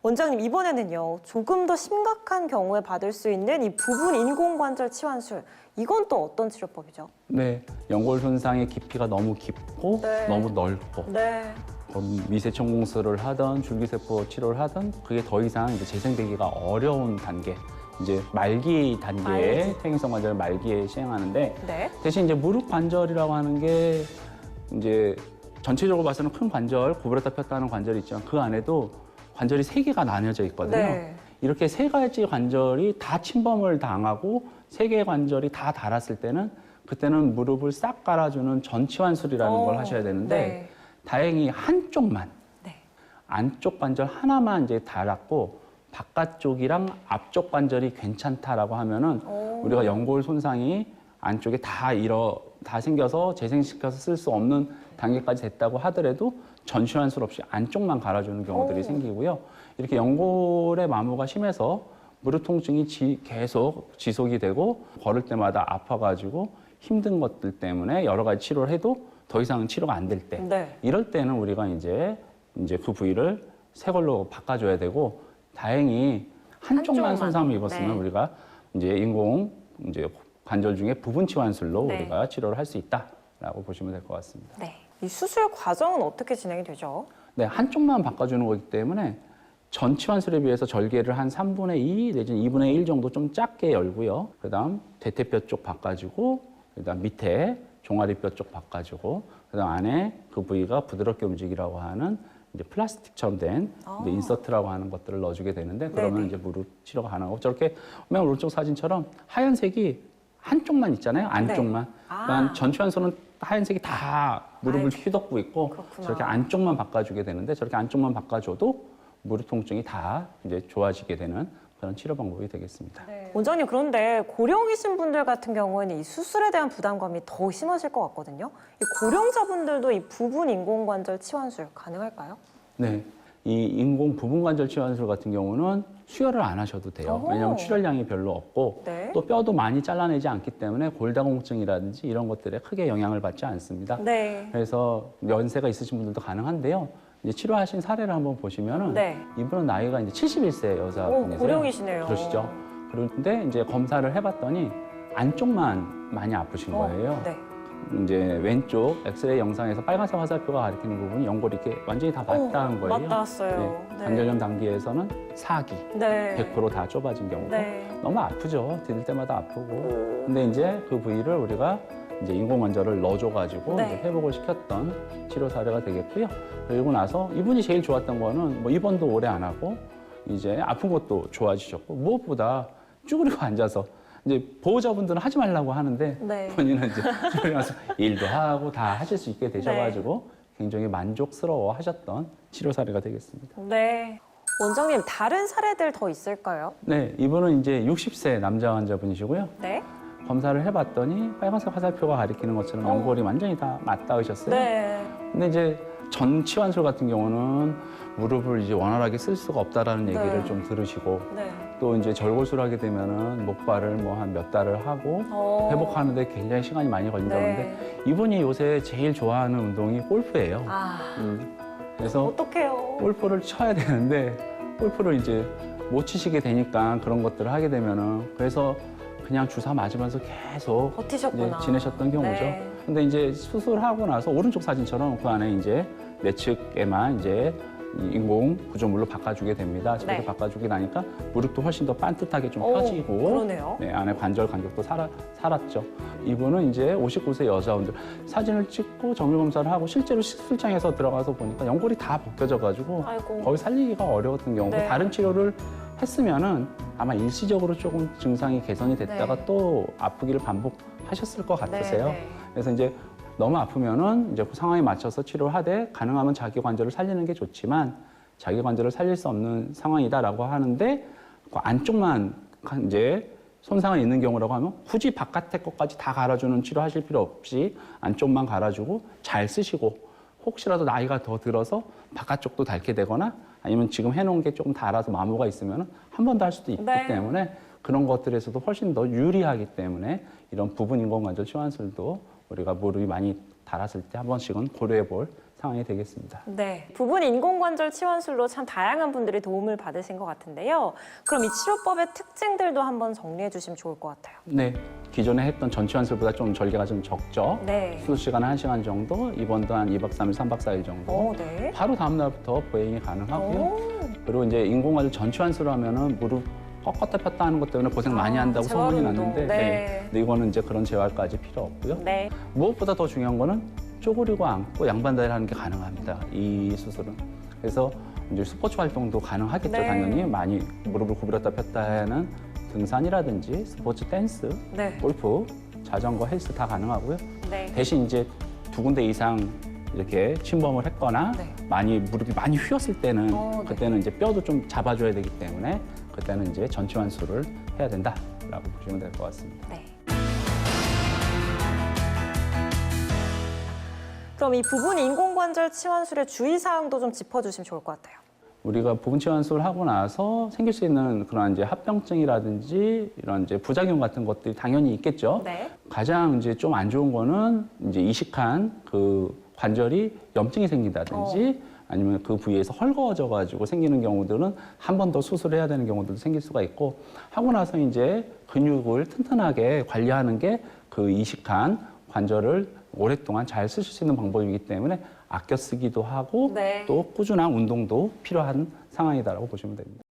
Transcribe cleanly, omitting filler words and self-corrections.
원장님, 이번에는요, 조금 더 심각한 경우에 받을 수 있는 이 부분 인공관절 치환술, 이건 또 어떤 치료법이죠? 네, 연골 손상의 깊이가 너무 깊고 네. 너무 넓고 네. 미세천공술을 하든 줄기세포 치료를 하든 그게 더 이상 이제 재생되기가 어려운 단계, 이제 말기 단계의 퇴행성 관절 말기에 시행하는데 네. 대신 이제 무릎 관절이라고 하는 게 이제 전체적으로 봐서는 큰 관절, 구부렸다 폈다 하는 관절이 있지만 그 안에도 관절이 3개가 나뉘어져 있거든요. 네. 이렇게 3가지 관절이 다 침범을 당하고 3개의 관절이 다 닳았을 때는 그때는 무릎을 싹 깔아주는 전치환술이라는 걸 하셔야 되는데 네. 다행히 한쪽만, 네. 안쪽 관절 하나만 이제 닳았고 바깥쪽이랑 앞쪽 관절이 괜찮다라고 하면은 우리가 연골 손상이 안쪽에 다 생겨서 재생시켜서 쓸 수 없는 단계까지 됐다고 하더라도 전치환술 없이 안쪽만 갈아주는 경우들이 생기고요. 이렇게 연골의 마모가 심해서 무릎 통증이 계속 지속이 되고 걸을 때마다 아파가지고 힘든 것들 때문에 여러 가지 치료를 해도 더 이상은 치료가 안 될 때, 네. 이럴 때는 우리가 이제 그 부위를 새 걸로 바꿔줘야 되고, 다행히 한쪽만 손상을 입었으면 네. 우리가 이제 인공 관절 중에 부분 치환술로 네. 우리가 치료를 할 수 있다라고 보시면 될 것 같습니다. 네. 이 수술 과정은 어떻게 진행이 되죠? 네, 한쪽만 바꿔주는 거기 때문에 전 치환술에 비해서 절개를 한 3분의 2 내지는 2분의 1 정도 좀 작게 열고요. 그다음 대퇴뼈 쪽 바꿔주고, 그다음 밑에 종아리뼈 쪽 바꿔주고, 그다음 안에 그 부위가 부드럽게 움직이라고 하는 이제 플라스틱처럼 된 이제 인서트라고 하는 것들을 넣어주게 되는데, 그러면 네네. 이제 무릎 치료가 가능하고, 저렇게 보면 오른쪽 사진처럼 하얀색이 한쪽만 있잖아요. 안쪽만. 그러니까 전치환술은 하얀색이 다 무릎을 휘덮고 있고, 그렇구나. 저렇게 안쪽만 바꿔주게 되는데, 저렇게 안쪽만 바꿔줘도 무릎 통증이 다 이제 좋아지게 되는 그런 치료 방법이 되겠습니다. 원장님, 그런데 고령이신 분들 같은 경우에는 이 수술에 대한 부담감이 더 심하실 것 같거든요. 이 고령자분들도 이 부분 인공관절 치환술 가능할까요? 네. 이 인공 부분관절 치환술 같은 경우는 수혈을 안 하셔도 돼요. 어허. 왜냐하면 출혈량이 별로 없고 네. 또 뼈도 많이 잘라내지 않기 때문에 골다공증이라든지 이런 것들에 크게 영향을 받지 않습니다. 네. 그래서 연세가 있으신 분들도 가능한데요. 이제 치료하신 사례를 한번 보시면은 네. 이분은 나이가 이제 71세 여자분이세요. 고령이시네요. 그러시죠. 그런데 이제 검사를 해봤더니 안쪽만 많이 아프신 거예요. 네. 이제 왼쪽 엑스레이 영상에서 빨간색 화살표가 가리키는 부분이 연골이 이렇게 완전히 다 맞다는 거예요. 맞닿았어요. 네. 관절염 단계에서는 4기, 네. 100%다 좁아진 경우고 네. 너무 아프죠. 디딜 때마다 아프고. 근데 이제 그 부위를 우리가 이제 인공관절을 넣어줘가지고 네. 이제 회복을 시켰던 치료 사례가 되겠고요. 그리고 나서 이분이 제일 좋았던 거는 뭐 입원도 오래 안 하고 이제 아픈 것도 좋아지셨고, 무엇보다 쭈그리고 앉아서 이제 보호자분들은 하지 말라고 하는데 네. 본인은 이제 쭈그리고 나서 일도 하고 다 하실 수 있게 되셔가지고 굉장히 만족스러워 하셨던 치료 사례가 되겠습니다. 네. 원장님, 다른 사례들 더 있을까요? 네, 이분은 이제 60세 남자 환자분이시고요. 네. 검사를 해봤더니 빨간색 화살표가 가리키는 것처럼 연골이 완전히 다 맞닿으셨어요. 네. 근데 이제 전치환술 같은 경우는 무릎을 이제 원활하게 쓸 수가 없다라는 얘기를 네. 좀 들으시고, 네. 또 이제 절골술 하게 되면은 목발을 뭐 한 몇 달을 하고 회복하는데 굉장히 시간이 많이 걸린다고 하는데, 네. 이분이 요새 제일 좋아하는 운동이 골프예요. 아, 그래서 어떡해요. 골프를 쳐야 되는데 골프를 이제 못 치시게 되니까 그런 것들을 하게 되면은, 그래서 그냥 주사 맞으면서 계속 버티셨구나. 이제 지내셨던 경우죠. 네. 근데 이제 수술하고 나서 오른쪽 사진처럼 그 안에 이제 내측에만 이제 이 인공 구조물로 바꿔주게 됩니다. 저렇게 네. 바꿔주게 나니까 무릎도 훨씬 더 반듯하게 좀 오, 펴지고, 그러네요. 네, 안에 관절 간격도 살았죠. 이분은 이제 59세 여자분들 사진을 찍고 정밀 검사를 하고 실제로 수술장에서 들어가서 보니까 연골이 다 벗겨져가지고 아이고. 거의 살리기가 어려웠던 경우고, 네. 다른 치료를 했으면은 아마 일시적으로 조금 증상이 개선이 됐다가 네. 또 아프기를 반복하셨을 것 같으세요. 네. 그래서 이제 너무 아프면은 이제 그 상황에 맞춰서 치료를 하되, 가능하면 자기 관절을 살리는 게 좋지만 자기 관절을 살릴 수 없는 상황이다라고 하는데 그 안쪽만 이제 손상이 있는 경우라고 하면 굳이 바깥에 것까지 다 갈아주는 치료하실 필요 없이 안쪽만 갈아주고 잘 쓰시고, 혹시라도 나이가 더 들어서 바깥쪽도 닳게 되거나 아니면 지금 해놓은 게 조금 닳아서 마모가 있으면 한 번 더 할 수도 있기 네. 때문에 그런 것들에서도 훨씬 더 유리하기 때문에 이런 부분 인공관절 치환술도 우리가 무릎이 많이 달았을 때 한 번씩은 고려해 볼 상황이 되겠습니다. 네, 부분 인공관절 치환술로 참 다양한 분들이 도움을 받으신 것 같은데요. 그럼 이 치료법의 특징들도 한번 정리해 주시면 좋을 것 같아요. 네, 기존에 했던 전치환술보다 좀 전개가 좀 적죠. 네. 수술 시간은 1시간 정도, 입원도 한 2박 3일, 3박 4일 정도. 네. 바로 다음 날부터 보행이 가능하고요. 오. 그리고 이제 인공관절 전치환술 하면은 무릎 꺾었다 폈다 하는 것 때문에 고생 많이 한다고 재활 소문이 운동. 났는데, 네. 근데 이거는 이제 그런 재활까지 필요 없고요. 네. 무엇보다 더 중요한 거는 쪼그리고 앉고 양반다리를 하는 게 가능합니다. 이 수술은. 그래서 이제 스포츠 활동도 가능하겠죠. 네. 당연히 많이 무릎을 구부렸다 폈다 하는 등산이라든지 스포츠 댄스, 네. 골프, 자전거, 헬스 다 가능하고요. 네. 대신 이제 2군데 이상 이렇게 침범을 했거나 네. 무릎이 많이 휘었을 때는 네. 그때는 이제 뼈도 좀 잡아줘야 되기 때문에 그때는 이제 전치환술을 해야 된다라고 보시면 될 것 같습니다. 네. 그럼 이 부분 인공관절 치환술의 주의사항도 좀 짚어주시면 좋을 것 같아요. 우리가 부분 치환술을 하고 나서 생길 수 있는 그런 이제 합병증이라든지 이런 이제 부작용 같은 것들이 당연히 있겠죠. 네. 가장 이제 좀 안 좋은 거는 이제 이식한 그 관절이 염증이 생긴다든지 아니면 그 부위에서 헐거워져 가지고 생기는 경우들은 한 번 더 수술해야 되는 경우들도 생길 수가 있고 하고 나서 이제 근육을 튼튼하게 관리하는 게 그 이식한 관절을 오랫동안 잘 쓰실 수 있는 방법이기 때문에 아껴 쓰기도 하고 네. 또 꾸준한 운동도 필요한 상황이다라고 보시면 됩니다.